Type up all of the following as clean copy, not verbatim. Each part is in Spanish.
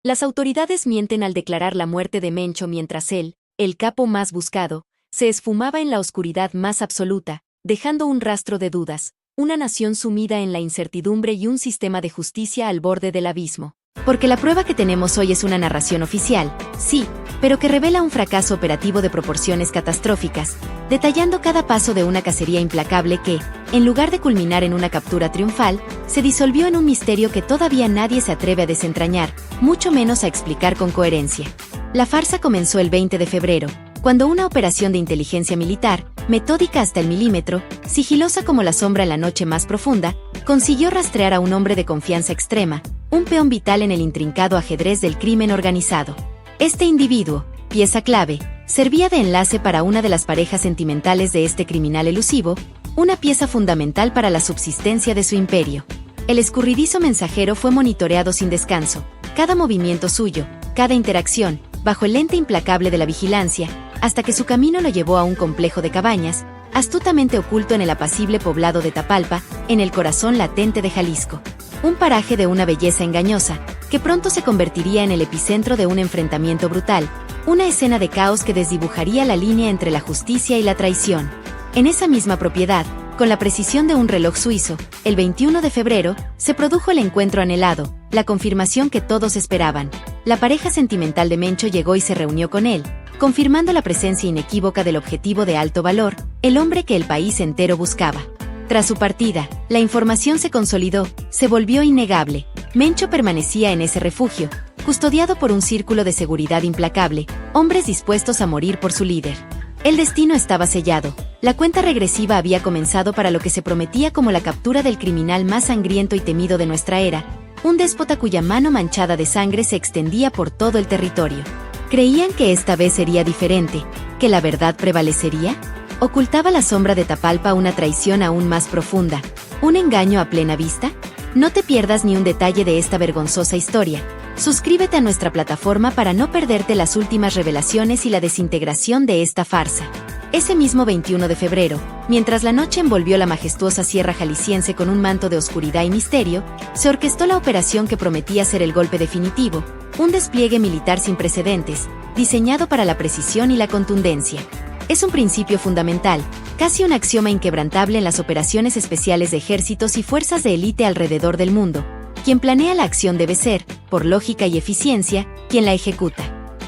Las autoridades mienten al declarar la muerte de Mencho mientras él, el capo más buscado, se esfumaba en la oscuridad más absoluta, dejando un rastro de dudas, una nación sumida en la incertidumbre y un sistema de justicia al borde del abismo. Porque la prueba que tenemos hoy es una narración oficial, sí, pero que revela un fracaso operativo de proporciones catastróficas, detallando cada paso de una cacería implacable que, en lugar de culminar en una captura triunfal, se disolvió en un misterio que todavía nadie se atreve a desentrañar, mucho menos a explicar con coherencia. La farsa comenzó el 20 de febrero, cuando una operación de inteligencia militar, metódica hasta el milímetro, sigilosa como la sombra en la noche más profunda, consiguió rastrear a un hombre de confianza extrema, un peón vital en el intrincado ajedrez del crimen organizado. Este individuo, pieza clave, servía de enlace para una de las parejas sentimentales de este criminal elusivo, una pieza fundamental para la subsistencia de su imperio. El escurridizo mensajero fue monitoreado sin descanso, cada movimiento suyo, cada interacción, bajo el lente implacable de la vigilancia, hasta que su camino lo llevó a un complejo de cabañas, astutamente oculto en el apacible poblado de Tapalpa, en el corazón latente de Jalisco. Un paraje de una belleza engañosa, que pronto se convertiría en el epicentro de un enfrentamiento brutal, una escena de caos que desdibujaría la línea entre la justicia y la traición. En esa misma propiedad, con la precisión de un reloj suizo, el 21 de febrero, se produjo el encuentro anhelado, la confirmación que todos esperaban. La pareja sentimental de Mencho llegó y se reunió con él, confirmando la presencia inequívoca del objetivo de alto valor, el hombre que el país entero buscaba. Tras su partida, la información se consolidó, se volvió innegable. Mencho permanecía en ese refugio, custodiado por un círculo de seguridad implacable, hombres dispuestos a morir por su líder. El destino estaba sellado, la cuenta regresiva había comenzado para lo que se prometía como la captura del criminal más sangriento y temido de nuestra era, un déspota cuya mano manchada de sangre se extendía por todo el territorio. ¿Creían que esta vez sería diferente, que la verdad prevalecería? ¿Ocultaba la sombra de Tapalpa una traición aún más profunda, un engaño a plena vista? No te pierdas ni un detalle de esta vergonzosa historia. Suscríbete a nuestra plataforma para no perderte las últimas revelaciones y la desintegración de esta farsa. Ese mismo 21 de febrero, mientras la noche envolvió la majestuosa sierra jalisciense con un manto de oscuridad y misterio, se orquestó la operación que prometía ser el golpe definitivo, un despliegue militar sin precedentes, diseñado para la precisión y la contundencia. Es un principio fundamental, casi un axioma inquebrantable en las operaciones especiales de ejércitos y fuerzas de élite alrededor del mundo. Quien planea la acción debe ser, por lógica y eficiencia, quien la ejecuta.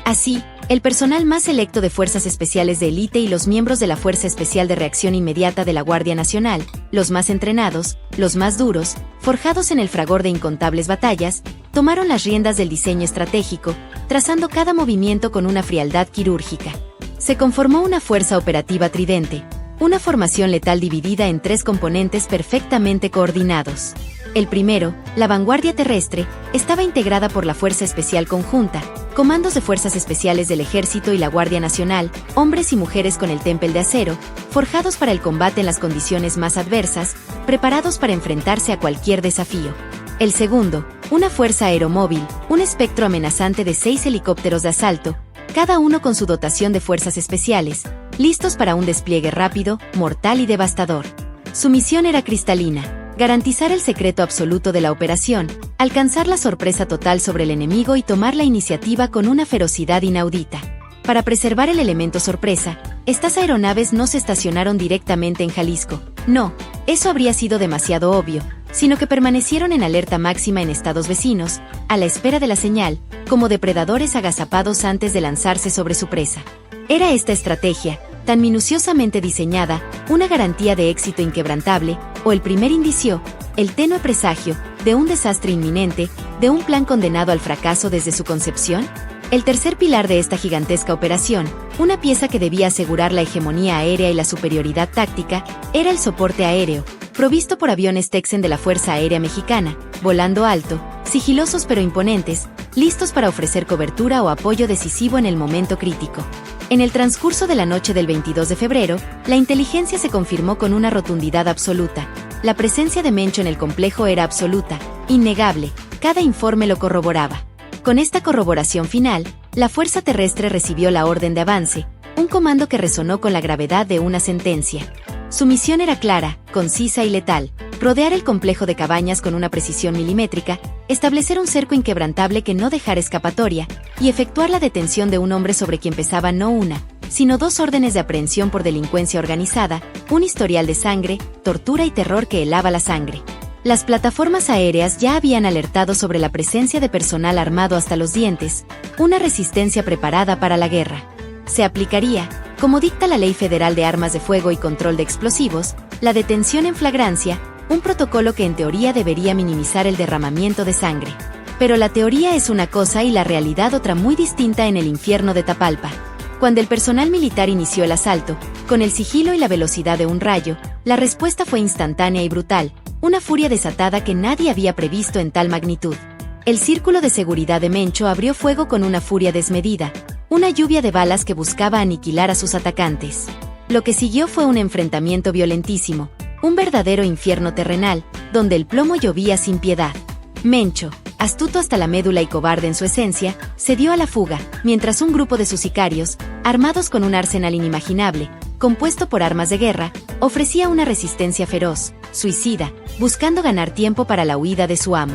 Así, el personal más selecto de Fuerzas Especiales de Élite y los miembros de la Fuerza Especial de Reacción Inmediata de la Guardia Nacional, los más entrenados, los más duros, forjados en el fragor de incontables batallas, tomaron las riendas del diseño estratégico, trazando cada movimiento con una frialdad quirúrgica. Se conformó una fuerza operativa tridente, una formación letal dividida en tres componentes perfectamente coordinados. El primero, la vanguardia terrestre, estaba integrada por la Fuerza Especial Conjunta, comandos de Fuerzas Especiales del Ejército y la Guardia Nacional, hombres y mujeres con el tempel de acero, forjados para el combate en las condiciones más adversas, preparados para enfrentarse a cualquier desafío. El segundo, una fuerza aeromóvil, un espectro amenazante de 6 helicópteros de asalto, cada uno con su dotación de fuerzas especiales, listos para un despliegue rápido, mortal y devastador. Su misión era cristalina: garantizar el secreto absoluto de la operación, alcanzar la sorpresa total sobre el enemigo y tomar la iniciativa con una ferocidad inaudita. Para preservar el elemento sorpresa, estas aeronaves no se estacionaron directamente en Jalisco. No, eso habría sido demasiado obvio, sino que permanecieron en alerta máxima en estados vecinos, a la espera de la señal, como depredadores agazapados antes de lanzarse sobre su presa. Era esta estrategia, tan minuciosamente diseñada, una garantía de éxito inquebrantable, o el primer indicio, el tenue presagio, de un desastre inminente, de un plan condenado al fracaso desde su concepción? El tercer pilar de esta gigantesca operación, una pieza que debía asegurar la hegemonía aérea y la superioridad táctica, era el soporte aéreo, provisto por aviones Texen de la Fuerza Aérea Mexicana, volando alto, sigilosos pero imponentes, listos para ofrecer cobertura o apoyo decisivo en el momento crítico. En el transcurso de la noche del 22 de febrero, la inteligencia se confirmó con una rotundidad absoluta. La presencia de Mencho en el complejo era absoluta, innegable, cada informe lo corroboraba. Con esta corroboración final, la fuerza terrestre recibió la orden de avance, un comando que resonó con la gravedad de una sentencia. Su misión era clara, concisa y letal: rodear el complejo de cabañas con una precisión milimétrica, establecer un cerco inquebrantable que no dejara escapatoria, y efectuar la detención de un hombre sobre quien pesaba no una, sino 2 órdenes de aprehensión por delincuencia organizada, un historial de sangre, tortura y terror que helaba la sangre. Las plataformas aéreas ya habían alertado sobre la presencia de personal armado hasta los dientes, una resistencia preparada para la guerra. Se aplicaría, como dicta la Ley Federal de Armas de Fuego y Control de Explosivos, la detención en flagrancia, un protocolo que en teoría debería minimizar el derramamiento de sangre. Pero la teoría es una cosa y la realidad otra muy distinta en el infierno de Tapalpa. Cuando el personal militar inició el asalto, con el sigilo y la velocidad de un rayo, la respuesta fue instantánea y brutal, una furia desatada que nadie había previsto en tal magnitud. El círculo de seguridad de Mencho abrió fuego con una furia desmedida, una lluvia de balas que buscaba aniquilar a sus atacantes. Lo que siguió fue un enfrentamiento violentísimo, un verdadero infierno terrenal, donde el plomo llovía sin piedad. Mencho, astuto hasta la médula y cobarde en su esencia, se dio a la fuga, mientras un grupo de sus sicarios, armados con un arsenal inimaginable, compuesto por armas de guerra, ofrecía una resistencia feroz, suicida, buscando ganar tiempo para la huida de su amo.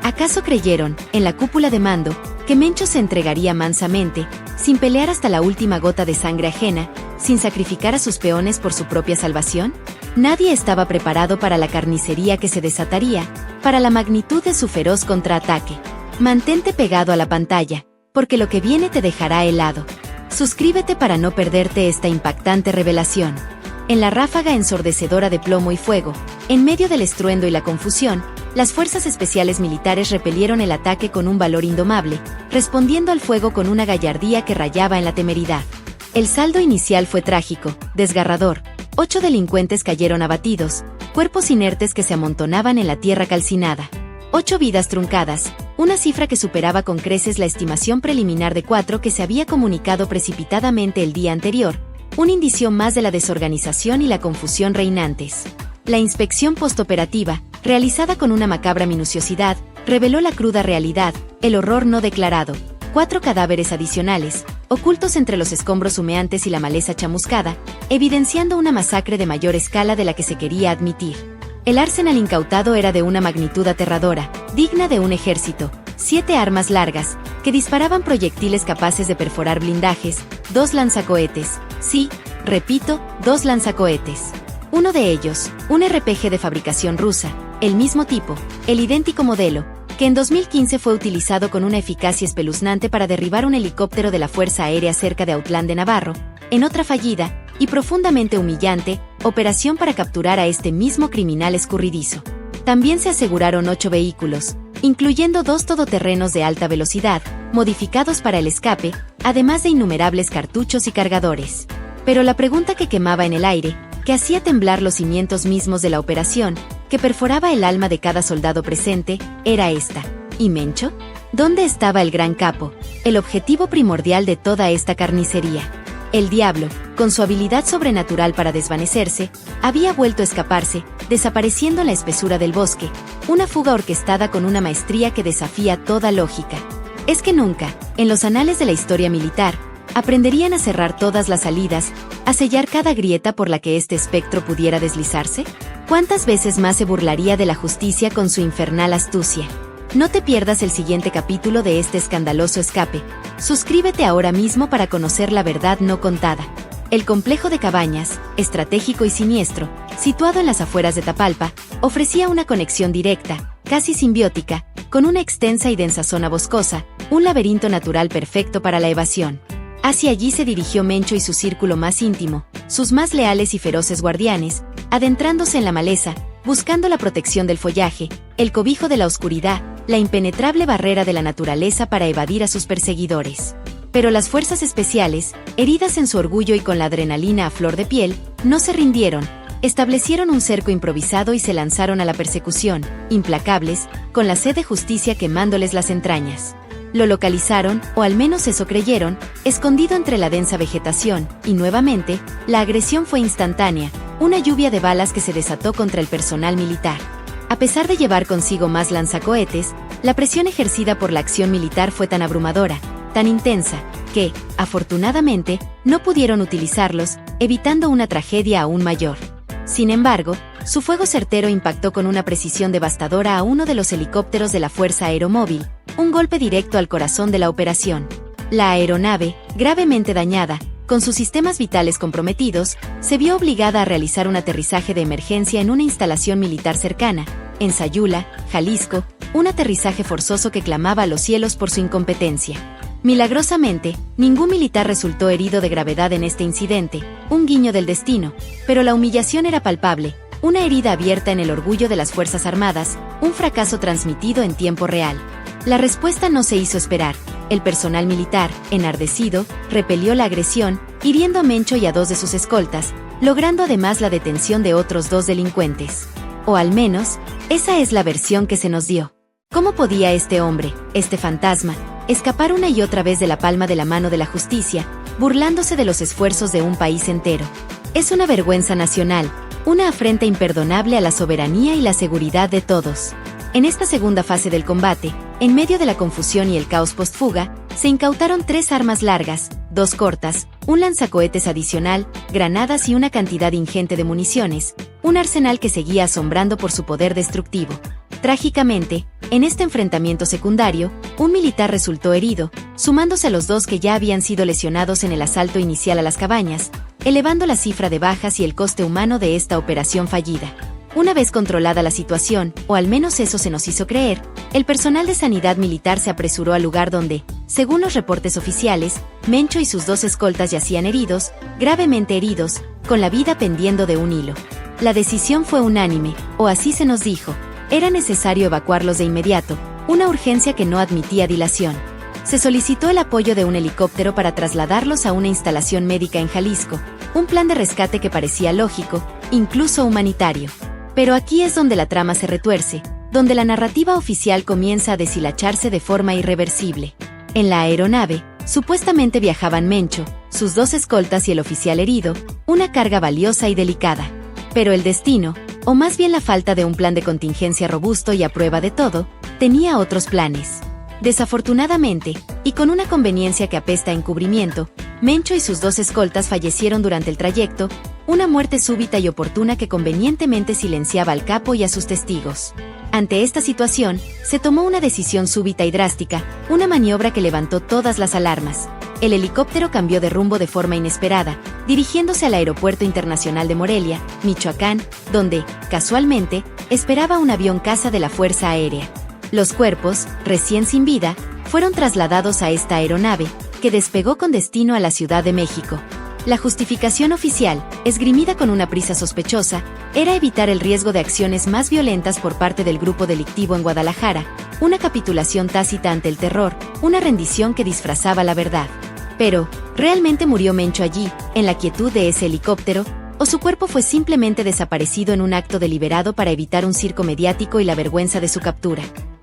¿Acaso creyeron, en la cúpula de mando, que Mencho se entregaría mansamente, sin pelear hasta la última gota de sangre ajena, sin sacrificar a sus peones por su propia salvación? Nadie estaba preparado para la carnicería que se desataría, para la magnitud de su feroz contraataque. Mantente pegado a la pantalla, porque lo que viene te dejará helado. Suscríbete para no perderte esta impactante revelación. En la ráfaga ensordecedora de plomo y fuego, en medio del estruendo y la confusión, las fuerzas especiales militares repelieron el ataque con un valor indomable, respondiendo al fuego con una gallardía que rayaba en la temeridad. El saldo inicial fue trágico, desgarrador. 8 delincuentes cayeron abatidos, cuerpos inertes que se amontonaban en la tierra calcinada. 8 vidas truncadas, una cifra que superaba con creces la estimación preliminar de 4 que se había comunicado precipitadamente el día anterior, un indicio más de la desorganización y la confusión reinantes. La inspección postoperativa, realizada con una macabra minuciosidad, reveló la cruda realidad, el horror no declarado. 4 cadáveres adicionales, ocultos entre los escombros humeantes y la maleza chamuscada, evidenciando una masacre de mayor escala de la que se quería admitir. El arsenal incautado era de una magnitud aterradora, digna de un ejército. 7 armas largas, que disparaban proyectiles capaces de perforar blindajes, 2 lanzacohetes, sí, repito, 2 lanzacohetes. Uno de ellos, un RPG de fabricación rusa, el mismo tipo, el idéntico modelo, que en 2015 fue utilizado con una eficacia espeluznante para derribar un helicóptero de la Fuerza Aérea cerca de Autlán de Navarro, en otra fallida, y profundamente humillante, operación para capturar a este mismo criminal escurridizo. También se aseguraron 8 vehículos, incluyendo 2 todoterrenos de alta velocidad, modificados para el escape, además de innumerables cartuchos y cargadores. Pero la pregunta que quemaba en el aire, que hacía temblar los cimientos mismos de la operación, que perforaba el alma de cada soldado presente, era esta. ¿Y Mencho? ¿Dónde estaba el gran capo, el objetivo primordial de toda esta carnicería? El diablo, con su habilidad sobrenatural para desvanecerse, había vuelto a escaparse, desapareciendo en la espesura del bosque, una fuga orquestada con una maestría que desafía toda lógica. ¿Es que nunca, en los anales de la historia militar, aprenderían a cerrar todas las salidas, a sellar cada grieta por la que este espectro pudiera deslizarse? ¿Cuántas veces más se burlaría de la justicia con su infernal astucia? No te pierdas el siguiente capítulo de este escandaloso escape. Suscríbete ahora mismo para conocer la verdad no contada. El complejo de cabañas, estratégico y siniestro, situado en las afueras de Tapalpa, ofrecía una conexión directa, casi simbiótica, con una extensa y densa zona boscosa, un laberinto natural perfecto para la evasión. Hacia allí se dirigió Mencho y su círculo más íntimo, sus más leales y feroces guardianes, adentrándose en la maleza, buscando la protección del follaje, el cobijo de la oscuridad, la impenetrable barrera de la naturaleza para evadir a sus perseguidores. Pero las fuerzas especiales, heridas en su orgullo y con la adrenalina a flor de piel, no se rindieron, establecieron un cerco improvisado y se lanzaron a la persecución, implacables, con la sed de justicia quemándoles las entrañas. Lo localizaron, o al menos eso creyeron, escondido entre la densa vegetación, y nuevamente, la agresión fue instantánea, una lluvia de balas que se desató contra el personal militar. A pesar de llevar consigo más lanzacohetes, la presión ejercida por la acción militar fue tan abrumadora, tan intensa, que, afortunadamente, no pudieron utilizarlos, evitando una tragedia aún mayor. Sin embargo, Su fuego certero impactó con una precisión devastadora a uno de los helicópteros de la Fuerza Aeromóvil, un golpe directo al corazón de la operación. La aeronave, gravemente dañada, con sus sistemas vitales comprometidos, se vio obligada a realizar un aterrizaje de emergencia en una instalación militar cercana, en Sayula, Jalisco, un aterrizaje forzoso que clamaba a los cielos por su incompetencia. Milagrosamente, ningún militar resultó herido de gravedad en este incidente, un guiño del destino, pero la humillación era palpable, una herida abierta en el orgullo de las Fuerzas Armadas, un fracaso transmitido en tiempo real. La respuesta no se hizo esperar. El personal militar, enardecido, repelió la agresión, hiriendo a Mencho y a 2 de sus escoltas, logrando además la detención de otros 2 delincuentes. O al menos, esa es la versión que se nos dio. ¿Cómo podía este hombre, este fantasma, escapar una y otra vez de la palma de la mano de la justicia, burlándose de los esfuerzos de un país entero? Es una vergüenza nacional, una afrenta imperdonable a la soberanía y la seguridad de todos. En esta segunda fase del combate, en medio de la confusión y el caos post-fuga, se incautaron 3 armas largas, 2 cortas, un lanzacohetes adicional, granadas y una cantidad ingente de municiones, un arsenal que seguía asombrando por su poder destructivo. Trágicamente, en este enfrentamiento secundario, un militar resultó herido, sumándose a los 2 que ya habían sido lesionados en el asalto inicial a las cabañas, elevando la cifra de bajas y el coste humano de esta operación fallida. Una vez controlada la situación, o al menos eso se nos hizo creer, el personal de sanidad militar se apresuró al lugar donde, según los reportes oficiales, Mencho y sus 2 escoltas yacían heridos, gravemente heridos, con la vida pendiendo de un hilo. La decisión fue unánime, o así se nos dijo. Era necesario evacuarlos de inmediato, una urgencia que no admitía dilación. Se solicitó el apoyo de un helicóptero para trasladarlos a una instalación médica en Jalisco, un plan de rescate que parecía lógico, incluso humanitario. Pero aquí es donde la trama se retuerce, donde la narrativa oficial comienza a deshilacharse de forma irreversible. En la aeronave, supuestamente viajaban Mencho, sus 2 escoltas y el oficial herido, una carga valiosa y delicada. Pero el destino, o más bien la falta de un plan de contingencia robusto y a prueba de todo, tenía otros planes. Desafortunadamente, y con una conveniencia que apesta a encubrimiento, Mencho y sus 2 escoltas fallecieron durante el trayecto, una muerte súbita y oportuna que convenientemente silenciaba al capo y a sus testigos. Ante esta situación, se tomó una decisión súbita y drástica, una maniobra que levantó todas las alarmas. El helicóptero cambió de rumbo de forma inesperada, dirigiéndose al Aeropuerto Internacional de Morelia, Michoacán, donde, casualmente, esperaba un avión caza de la Fuerza Aérea. Los cuerpos, recién sin vida, fueron trasladados a esta aeronave, que despegó con destino a la Ciudad de México. La justificación oficial, esgrimida con una prisa sospechosa, era evitar el riesgo de acciones más violentas por parte del grupo delictivo en Guadalajara, una capitulación tácita ante el terror, una rendición que disfrazaba la verdad. Pero, ¿realmente murió Mencho allí, en la quietud de ese helicóptero, o su cuerpo fue simplemente desaparecido en un acto deliberado para evitar un circo mediático y la vergüenza de su captura?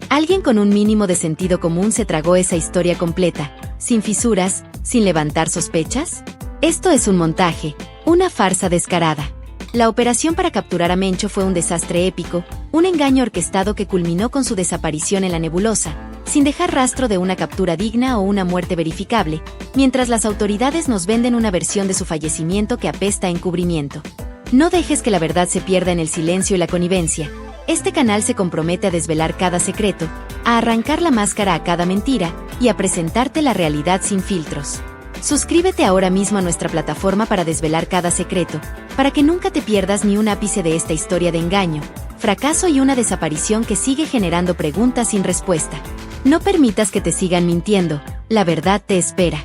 ¿Alguien con un mínimo de sentido común se tragó esa historia completa, sin fisuras, sin levantar sospechas? Esto es un montaje, una farsa descarada. La operación para capturar a Mencho fue un desastre épico, un engaño orquestado que culminó con su desaparición en la nebulosa, sin dejar rastro de una captura digna o una muerte verificable, mientras las autoridades nos venden una versión de su fallecimiento que apesta a encubrimiento. No dejes que la verdad se pierda en el silencio y la connivencia. Este canal se compromete a desvelar cada secreto, a arrancar la máscara a cada mentira y a presentarte la realidad sin filtros. Suscríbete ahora mismo a nuestra plataforma para desvelar cada secreto, para que nunca te pierdas ni un ápice de esta historia de engaño, fracaso y una desaparición que sigue generando preguntas sin respuesta. No permitas que te sigan mintiendo, la verdad te espera.